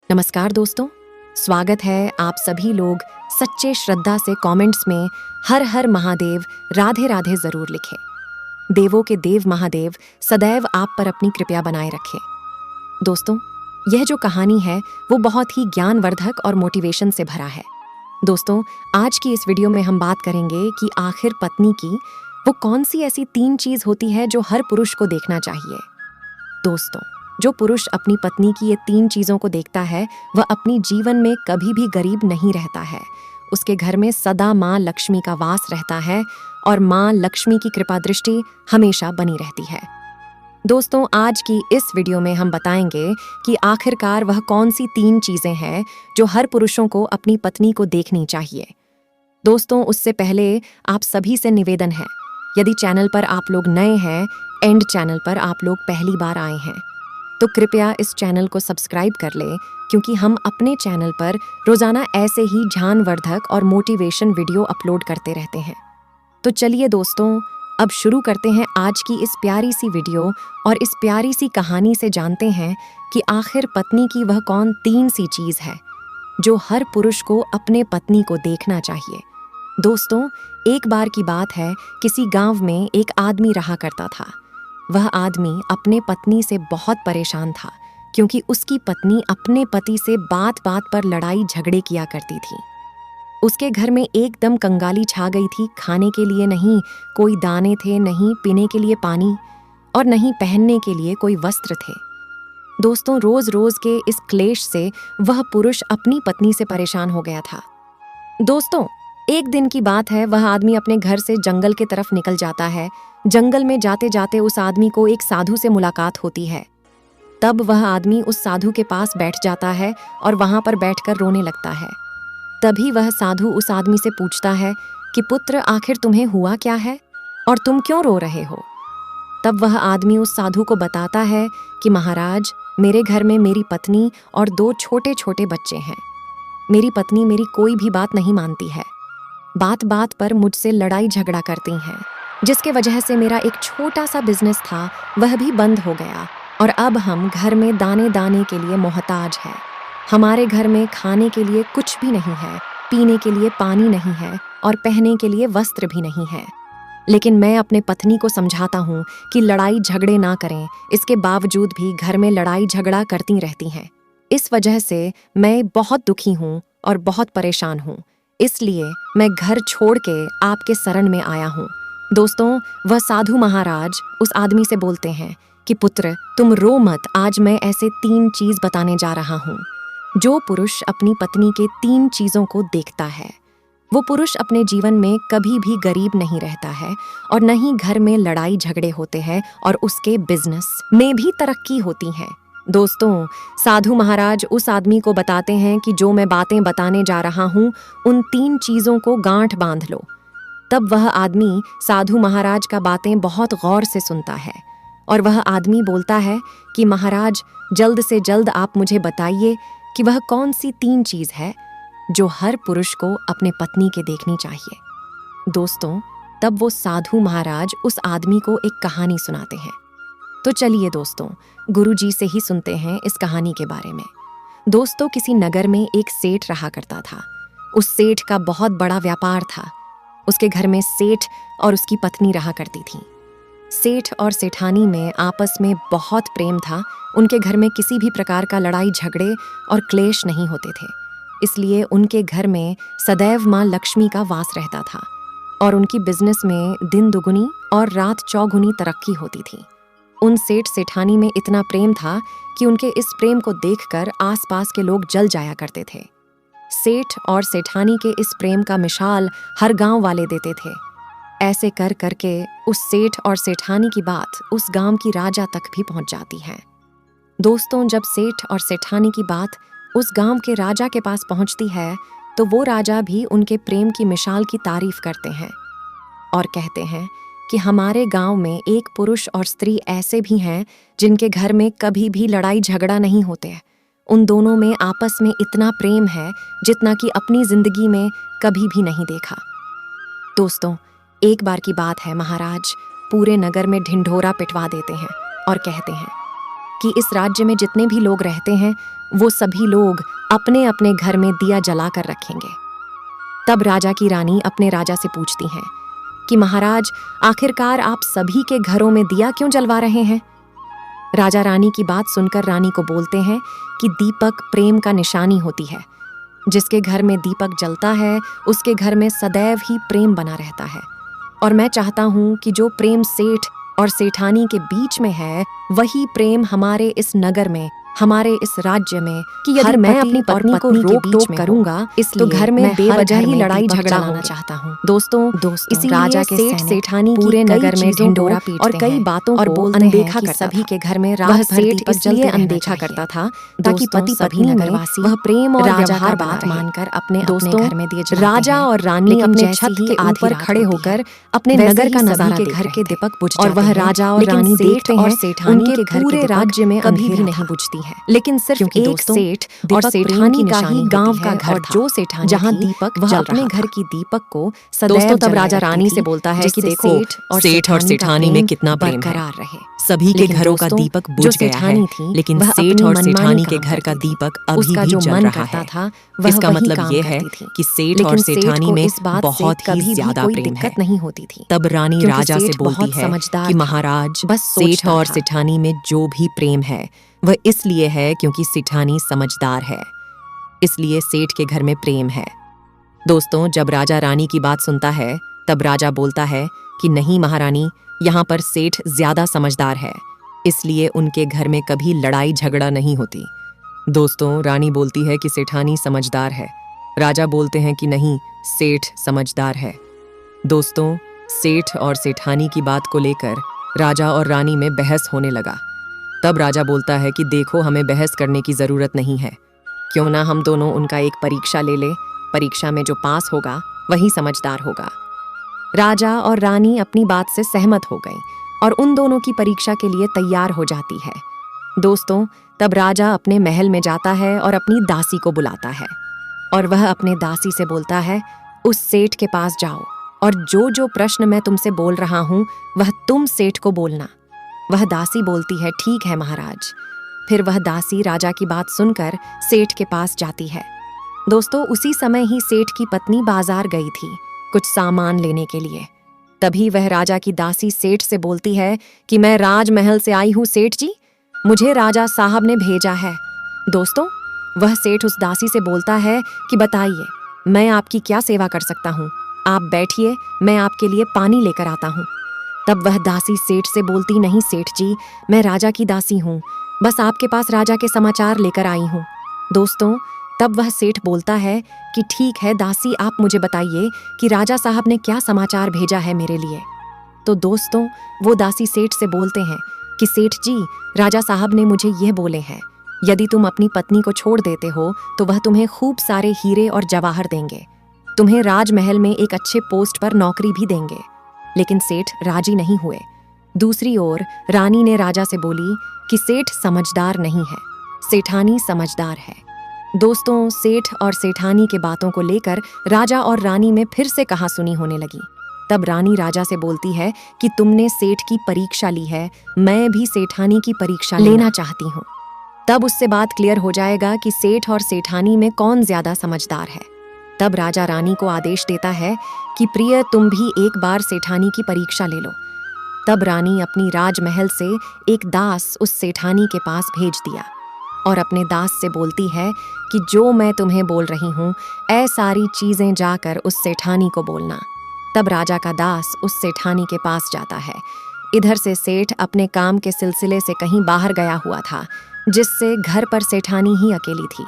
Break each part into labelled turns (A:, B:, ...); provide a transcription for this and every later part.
A: नमस्कार दोस्तों, स्वागत है आप सभी लोग सच्चे श्रद्धा से कमेंट्स में हर हर महादेव राधे राधे जरूर लिखें। देवों के देव महादेव सदैव आप पर अपनी कृपा बनाए रखें। दोस्तों, यह जो कहानी है वो बहुत ही ज्ञानवर्धक और मोटिवेशन से भरा है। दोस्तों, आज की इस वीडियो में हम बात करेंगे कि आखिर पत्नी की वो कौन सी ऐसी 3 चीज होती है जो हर पुरुष को देखना चाहिए। दोस्तों, जो पुरुष अपनी पत्नी की ये 3 चीजों को देखता है वह अपनी जीवन में कभी भी गरीब नहीं रहता है। उसके घर में सदा माँ लक्ष्मी का वास रहता है और माँ लक्ष्मी की कृपा दृष्टि हमेशा बनी रहती है। दोस्तों, आज की इस वीडियो में हम बताएंगे कि आखिरकार वह कौन सी 3 चीजें हैं जो हर पुरुषों को अपनी पत्नी को देखनी चाहिए। दोस्तों, उससे पहले आप सभी से निवेदन है, यदि चैनल पर आप लोग नए हैं, एंड चैनल पर आप लोग पहली बार आए हैं, तो कृपया इस चैनल को सब्सक्राइब कर लें, क्योंकि हम अपने चैनल पर रोजाना ऐसे ही ज्ञानवर्धक और मोटिवेशन वीडियो अपलोड करते रहते हैं। तो चलिए दोस्तों, अब शुरू करते हैं आज की इस प्यारी सी वीडियो और इस प्यारी सी कहानी से जानते हैं कि आखिर पत्नी की वह कौन 3 सी चीज है जो हर पुरुष को अपने पत्नी को देखना चाहिए। दोस्तों, एक बार की बात है, किसी गांव में एक आदमी रहा करता था। वह आदमी अपने पत्नी से बहुत परेशान था, क्योंकि उसकी पत्नी अपने पति से बात बात पर लड़ाई झगड़े किया करती थी। उसके घर में एकदम कंगाली छा गई थी। खाने के लिए नहीं कोई दाने थे, नहीं पीने के लिए पानी और नहीं पहनने के लिए कोई वस्त्र थे। दोस्तों, रोज रोज के इस क्लेश से वह पुरुष अपनी पत्नी से परेशान हो गया था। दोस्तों, एक दिन की बात है, वह आदमी अपने घर से जंगल की तरफ निकल जाता है। जंगल में जाते जाते उस आदमी को एक साधु से मुलाकात होती है। तब वह आदमी उस साधु के पास बैठ जाता है और वहां पर बैठकर रोने लगता है। तभी वह साधु उस आदमी से पूछता है कि पुत्र, आखिर तुम्हें हुआ क्या है और तुम क्यों रो रहे हो। तब वह आदमी उस साधु को बताता है कि महाराज, मेरे घर में मेरी पत्नी और 2 छोटे छोटे बच्चे हैं। मेरी पत्नी मेरी कोई भी बात नहीं मानती है, बात बात पर मुझसे लड़ाई झगड़ा करती हैं, जिसके वजह से मेरा एक छोटा सा बिजनेस था वह भी बंद हो गया और अब हम घर में दाने दाने के लिए मोहताज हैं। हमारे घर में खाने के लिए कुछ भी नहीं है, पीने के लिए पानी नहीं है और पहनने के लिए वस्त्र भी नहीं है। लेकिन मैं अपने पत्नी को समझाता हूँ कि लड़ाई झगड़े ना करें, इसके बावजूद भी घर में लड़ाई झगड़ा करती रहती हैं। इस वजह से मैं बहुत दुखी हूँ और बहुत परेशान हूँ, इसलिए मैं घर छोड़ के आपके शरण में आया हूँ। दोस्तों, वह साधु महाराज उस आदमी से बोलते हैं कि पुत्र, तुम रो मत, आज मैं ऐसे 3 चीज बताने जा रहा हूँ। जो पुरुष अपनी पत्नी के 3 चीजों को देखता है, वो पुरुष अपने जीवन में कभी भी गरीब नहीं रहता है और न ही घर में लड़ाई झगड़े होते हैं और उसके बिजनेस में भी तरक्की होती है। दोस्तों, साधु महाराज उस आदमी को बताते हैं कि जो मैं बातें बताने जा रहा हूँ, उन 3 चीजों को गांठ बांध लो। तब वह आदमी साधु महाराज का बातें बहुत गौर से सुनता है और वह आदमी बोलता है कि महाराज, जल्द से जल्द आप मुझे बताइए कि वह कौन सी 3 चीज है जो हर पुरुष को अपने पत्नी के देखनी चाहिए। दोस्तों, तब वो साधु महाराज उस आदमी को एक कहानी सुनाते हैं। तो चलिए दोस्तों, गुरुजी से ही सुनते हैं इस कहानी के बारे में। दोस्तों, किसी नगर में एक सेठ रहा करता था। उस सेठ का बहुत बड़ा व्यापार था। उसके घर में सेठ और उसकी पत्नी रहा करती थी। सेठ और सेठानी में आपस में बहुत प्रेम था। उनके घर में किसी भी प्रकार का लड़ाई झगड़े और क्लेश नहीं होते थे, इसलिए उनके घर में सदैव माँ लक्ष्मी का वास रहता था और उनकी बिजनेस में दिन दुगुनी और रात चौगुनी तरक्की होती थी। उन सेठ सेठानी में इतना प्रेम था कि उनके इस प्रेम को देखकर आसपास के लोग जल जाया करते थे। सेठ और सेठानी के इस प्रेम का मिसाल हर गांव वाले देते थे। ऐसे कर करके उस सेठ और सेठानी की बात उस गांव की राजा तक भी पहुंच जाती है। दोस्तों, जब सेठ और सेठानी की बात उस गांव के राजा के पास पहुंचती है, तो वो राजा भी उनके प्रेम की मिसाल की तारीफ करते हैं और कहते हैं कि हमारे गांव में एक पुरुष और स्त्री ऐसे भी हैं जिनके घर में कभी भी लड़ाई झगड़ा नहीं होते। उन दोनों में आपस में इतना प्रेम है जितना कि अपनी जिंदगी में कभी भी नहीं देखा। दोस्तों, एक बार की बात है, महाराज पूरे नगर में ढिंढोरा पिटवा देते हैं और कहते हैं कि इस राज्य में जितने भी लोग रहते हैं वो सभी लोग अपने अपने घर में दिया जलाकर रखेंगे। तब राजा की रानी अपने राजा से पूछती हैं कि महाराज, आखिरकार आप सभी के घरों में दिया क्यों जलवा रहे हैं? राजा रानी की बात सुनकर रानी को बोलते हैं कि दीपक प्रेम का निशानी होती है। जिसके घर में दीपक जलता है उसके घर में सदैव ही प्रेम बना रहता है। और मैं चाहता हूं कि जो प्रेम सेठ और सेठानी के बीच में है, वही प्रेम हमारे इस नगर में, हमारे इस राज्य में, कि यदि मैं अपनी पत्नी को रोक टोक करूंगा तो घर में बेवजह ही लड़ाई झगड़ा होना चाहता हूँ। दोस्तों इसी राजा के सेठ सेठानी पूरे नगर में ढिंडोरा पीटते और कई बातों और बोलते हैं कि सभी के घर में रात भर दीपक इसलिए अनदेखा करता था ताकि पति पत्नी में वह प्रेम और व्यवहार बात मानकर अपने दोस्तों घर में दिए जलाते हैं। राजा और रानी अपने छत के ऊपर खड़े होकर अपने नगर का नजारा के घर के दीपक बुझ और वह राजा और रानी देखते हैं सेठानी के घर पूरे राज्य में कभी भी नहीं बुझती है, लेकिन सिर्फ एक सेठ और सेठानी का ही गांव का घर जो सेठानी जहां दीपक वह अपने घर की दीपक को सदैव तब राजा रानी से बोलता है कि देखो
B: सेठ और सेठानी में कितना प्रेम है।
A: रहे।
B: सभी के घरों का दीपक बुझ गया है, लेकिन सेठ और सेठानी के घर का दीपक अभी भी जल रहा है। इसका मतलब ये है कि सेठ और सेठानी में बहुत ही ज्यादा प्रेम है।
A: नहीं होती थी।
B: तब रानी राजा से बोलती है कि महाराज, सेठ और सेठानी में जो भी प्रेम है वह इसलिए है क्योंकि सेठानी समझदार है, इसलिए सेठ के घर में प्रेम है। दोस्तों, जब राजा रानी की बात सुनता है तब राजा बोलता है कि नहीं महारानी, यहाँ पर सेठ ज्यादा समझदार है, इसलिए उनके घर में कभी लड़ाई झगड़ा नहीं होती। दोस्तों, रानी बोलती है कि सेठानी समझदार है, राजा बोलते हैं कि नहीं, सेठ समझदार है। दोस्तों, सेठ और सेठानी की बात को लेकर राजा और रानी में बहस होने लगा। तब राजा बोलता है कि देखो, हमें बहस करने की जरूरत नहीं है, क्यों ना हम दोनों उनका एक परीक्षा ले ले, परीक्षा में जो पास होगा वही समझदार होगा। राजा और रानी अपनी बात से सहमत हो गई और उन दोनों की परीक्षा के लिए तैयार हो जाती है। दोस्तों, तब राजा अपने महल में जाता है और अपनी दासी को बुलाता है और वह अपने दासी से बोलता है, उस सेठ के पास जाओ और जो जो प्रश्न मैं तुमसे बोल रहा हूं वह तुम सेठ को बोलना। वह दासी बोलती है, ठीक है महाराज। फिर वह दासी राजा की बात सुनकर सेठ के पास जाती है। दोस्तों, उसी समय ही सेठ की पत्नी बाजार गई थी कुछ सामान लेने के लिए। तभी वह राजा की दासी सेठ से बोलती है कि मैं राजमहल से आई हूँ सेठ जी, मुझे राजा साहब ने भेजा है। दोस्तों, वह सेठ उस दासी से बोलता है कि बताइए, मैं आपकी क्या सेवा कर सकता हूँ, आप बैठिए, मैं आपके लिए पानी लेकर आता हूँ। तब वह दासी सेठ से बोलती, नहीं सेठ जी, मैं राजा की दासी हूँ, बस आपके पास राजा के समाचार लेकर आई हूँ। दोस्तों, तब वह सेठ बोलता है कि ठीक है दासी, आप मुझे बताइए कि राजा साहब ने क्या समाचार भेजा है मेरे लिए। तो दोस्तों, वो दासी सेठ से बोलते हैं कि सेठ जी, राजा साहब ने मुझे यह बोले हैं, यदि तुम अपनी पत्नी को छोड़ देते हो तो वह तुम्हें खूब सारे हीरे और जवाहर देंगे, तुम्हें राजमहल में एक अच्छे पोस्ट पर नौकरी भी देंगे। लेकिन सेठ राजी नहीं हुए। दूसरी ओर रानी ने राजा से बोली कि सेठ समझदार नहीं है, सेठानी समझदार है। दोस्तों, सेठ और सेठानी के बातों को लेकर राजा और रानी में फिर से कहासुनी होने लगी। तब रानी राजा से बोलती है कि तुमने सेठ की परीक्षा ली है, मैं भी सेठानी की परीक्षा लेना चाहती हूँ। तब उससे बात क्लियर हो जाएगा कि सेठ और सेठानी में कौन ज्यादा समझदार है। तब राजा रानी को आदेश देता है कि प्रिय, तुम भी एक बार सेठानी की परीक्षा ले लो। तब रानी अपनी राजमहल से एक दास उस सेठानी के पास भेज दिया और अपने दास से बोलती है कि जो मैं तुम्हें बोल रही हूँ, ऐ सारी चीजें जाकर उस सेठानी को बोलना। तब राजा का दास उस सेठानी के पास जाता है। इधर से सेठ अपने काम के सिलसिले से कहीं बाहर गया हुआ था, जिससे घर पर सेठानी ही अकेली थी।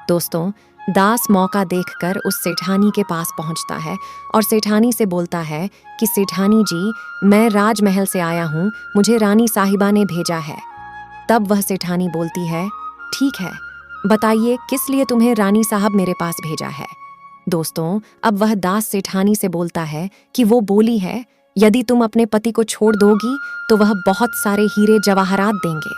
B: दोस्तों, दास मौका देखकर उस सेठानी के पास पहुंचता है और सेठानी से बोलता है कि सेठानी जी, मैं राजमहल से आया हूँ, मुझे रानी साहिबा ने भेजा है। तब वह सेठानी बोलती है, ठीक है, बताइए किस लिए तुम्हें रानी साहब मेरे पास भेजा है। दोस्तों, अब वह दास सेठानी से बोलता है कि वो बोली है, यदि तुम अपने पति को छोड़ दोगी तो वह बहुत सारे हीरे जवाहरात देंगे,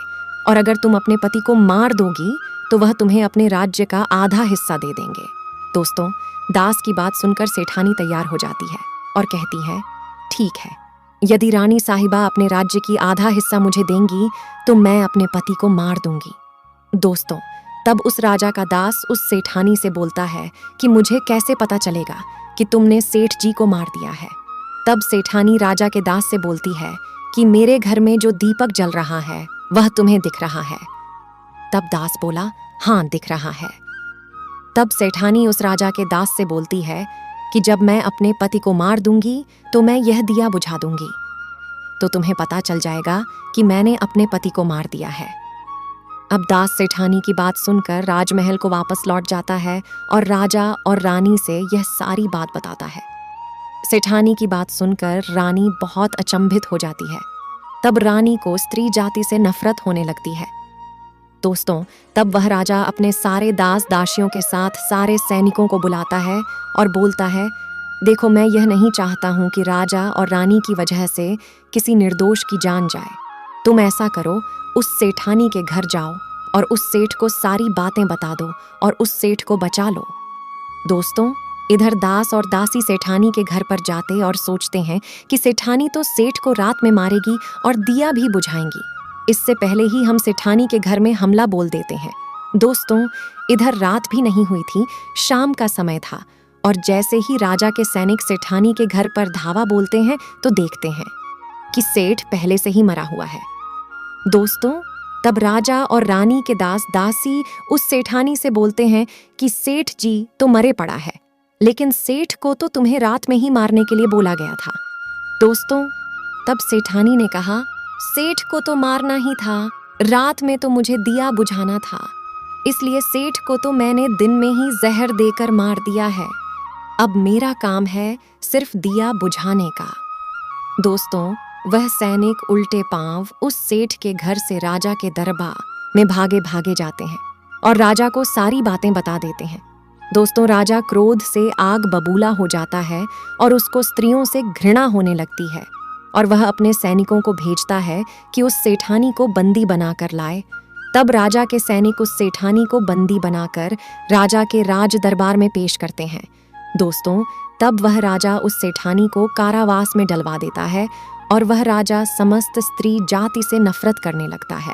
B: और अगर तुम अपने पति को मार दोगी तो वह तुम्हें अपने राज्य का आधा हिस्सा दे देंगे। दोस्तों, दास की बात सुनकर सेठानी तैयार हो जाती है और कहती है, ठीक है, यदि रानी साहिबा अपने राज्य की आधा हिस्सा मुझे देंगी तो मैं अपने पति को मार दूंगी। दोस्तों,
A: तब उस राजा का दास उस सेठानी से बोलता है कि मुझे कैसे पता चलेगा कि तुमने सेठ जी को मार दिया है। तब सेठानी राजा के दास से बोलती है कि मेरे घर में जो दीपक जल रहा है वह तुम्हें दिख रहा है। तब दास बोला, हाँ दिख रहा है। तब सेठानी उस राजा के दास से बोलती है कि जब मैं अपने पति को मार दूंगी तो मैं यह दिया बुझा दूंगी, तो तुम्हें पता चल जाएगा कि मैंने अपने पति को मार दिया है। अब दास सेठानी की बात सुनकर राजमहल को वापस लौट जाता है और राजा और रानी से यह सारी बात बताता है। सेठानी की बात सुनकर रानी बहुत अचंभित हो जाती है। तब रानी को स्त्री जाति से नफरत होने लगती है। दोस्तों, तब वह राजा अपने सारे दास दासियों के साथ सारे सैनिकों को बुलाता है और बोलता है, देखो मैं यह नहीं चाहता हूं कि राजा और रानी की वजह से किसी निर्दोष की जान जाए। तुम ऐसा करो, उस सेठानी के घर जाओ और उस सेठ को सारी बातें बता दो और उस सेठ को बचा लो। दोस्तों, इधर दास और दासी सेठानी के घर पर जाते और सोचते हैं कि सेठानी तो सेठ को रात में मारेगी और दिया भी बुझाएंगी। इससे पहले ही हम सेठानी के घर में हमला बोल देते हैं। दोस्तों, इधर रात भी नहीं हुई थी, शाम का समय था और जैसे ही राजा के सैनिक सेठानी के घर पर धावा बोलते हैं तो देखते हैं कि सेठ पहले से ही मरा हुआ है। दोस्तों, तब राजा और रानी के दास दासी उस सेठानी से बोलते हैं कि सेठ जी तो मरे पड़ा है, लेकिन सेठ को तो तुम्हें रात में ही मारने के लिए बोला गया था। दोस्तों, तब सेठानी ने कहा, सेठ को तो मारना ही था, रात में तो मुझे दिया बुझाना था, इसलिए सेठ को तो मैंने दिन में ही जहर देकर मार दिया है। अब मेरा काम है सिर्फ दिया बुझाने का। दोस्तों, वह सैनिक उल्टे पांव उस सेठ के घर से राजा के दरबार में भागे भागे जाते हैं और राजा को सारी बातें बता देते हैं। दोस्तों, राजा क्रोध से आग बबूला हो जाता है और उसको स्त्रियों से घृणा होने लगती है और वह अपने सैनिकों को भेजता है कि उस सेठानी को बंदी बनाकर लाए। तब राजा के सैनिक उस सेठानी को बंदी बनाकर राजा के राज दरबार में पेश करते हैं। दोस्तों, तब वह राजा उस सेठानी को कारावास में डलवा देता है और वह राजा समस्त स्त्री जाति से नफरत करने लगता है।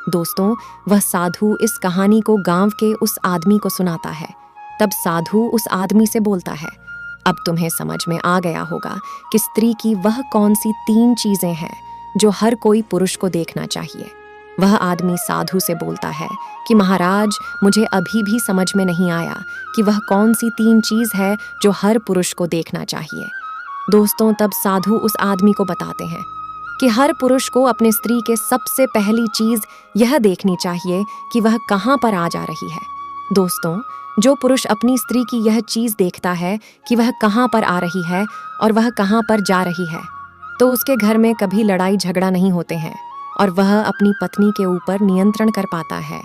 A: दोस्तों, वह साधु इस कहानी को गांव के उस आदमी को सुनाता है। तब साधु उस आदमी से बोलता है, अब तुम्हें समझ में आ गया होगा कि स्त्री की वह कौन सी 3 चीजें हैं जो हर कोई पुरुष को देखना चाहिए। वह आदमी साधु से बोलता है कि महाराज, मुझे अभी भी समझ में नहीं आया कि वह कौन सी 3 चीज है जो हर पुरुष को देखना चाहिए। दोस्तों, तब साधु उस आदमी को बताते हैं कि हर पुरुष को अपने स्त्री के सबसे पहली चीज यह देखनी चाहिए कि वह कहाँ पर आ जा रही है। दोस्तों, जो पुरुष अपनी स्त्री की यह चीज देखता है कि वह कहाँ पर आ रही है और वह कहाँ पर जा रही है, तो उसके घर में कभी लड़ाई झगड़ा नहीं होते हैं और वह अपनी पत्नी के ऊपर नियंत्रण कर पाता है।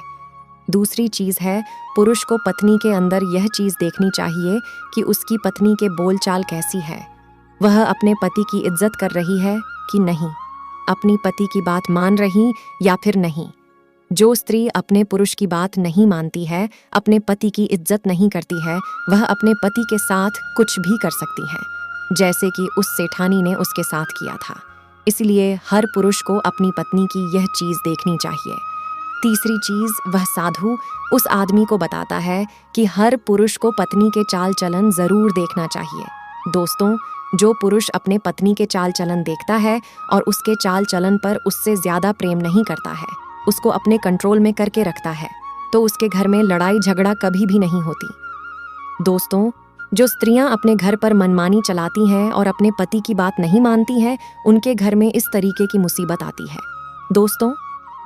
A: दूसरी चीज है, पुरुष को पत्नी के अंदर यह चीज देखनी चाहिए कि उसकी पत्नी के बोलचाल कैसी है, वह अपने पति की इज्जत कर रही है कि नहीं, अपनी पति की बात मान रही या फिर नहीं। जो स्त्री अपने पुरुष की बात नहीं मानती है, अपने पति की इज्जत नहीं करती है, वह अपने पति के साथ कुछ भी कर सकती है, जैसे कि उस सेठानी ने उसके साथ किया था। इसलिए हर पुरुष को अपनी पत्नी की यह चीज देखनी चाहिए। तीसरी चीज, वह साधु उस आदमी को बताता है कि हर पुरुष को पत्नी के चाल चलन जरूर देखना चाहिए। दोस्तों, जो पुरुष अपने पत्नी के चाल चलन देखता है और उसके चाल चलन पर उससे ज्यादा प्रेम नहीं करता है, उसको अपने कंट्रोल में करके रखता है, तो उसके घर में लड़ाई झगड़ा कभी भी नहीं होती। दोस्तों, जो स्त्रियां अपने घर पर मनमानी चलाती हैं और अपने पति की बात नहीं मानती हैं, उनके घर में इस तरीके की मुसीबत आती है। दोस्तों,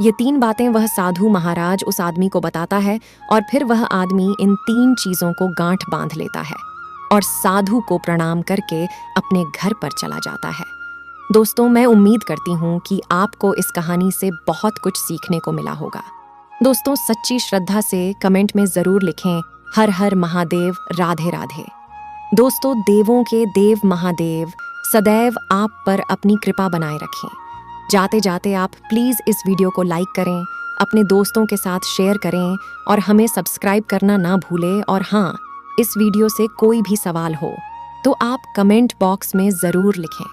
A: ये 3 बातें वह साधु महाराज उस आदमी को बताता है और फिर वह आदमी इन 3 चीजों को गांठ बांध लेता है और साधु को प्रणाम करके अपने घर पर चला जाता है। दोस्तों, मैं उम्मीद करती हूँ कि आपको इस कहानी से बहुत कुछ सीखने को मिला होगा। दोस्तों, सच्ची श्रद्धा से कमेंट में जरूर लिखें, हर हर महादेव, राधे राधे। दोस्तों, देवों के देव महादेव सदैव आप पर अपनी कृपा बनाए रखें। जाते जाते आप प्लीज़ इस वीडियो को लाइक करें, अपने दोस्तों के साथ शेयर करें और हमें सब्सक्राइब करना ना भूलें। और हाँ, इस वीडियो से कोई भी सवाल हो तो आप कमेंट बॉक्स में ज़रूर लिखें,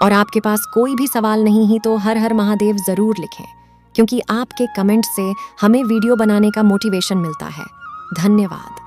A: और आपके पास कोई भी सवाल नहीं ही तो हर हर महादेव ज़रूर लिखें। क्योंकि आपके कमेंट से हमें वीडियो बनाने का मोटिवेशन मिलता है। धन्यवाद।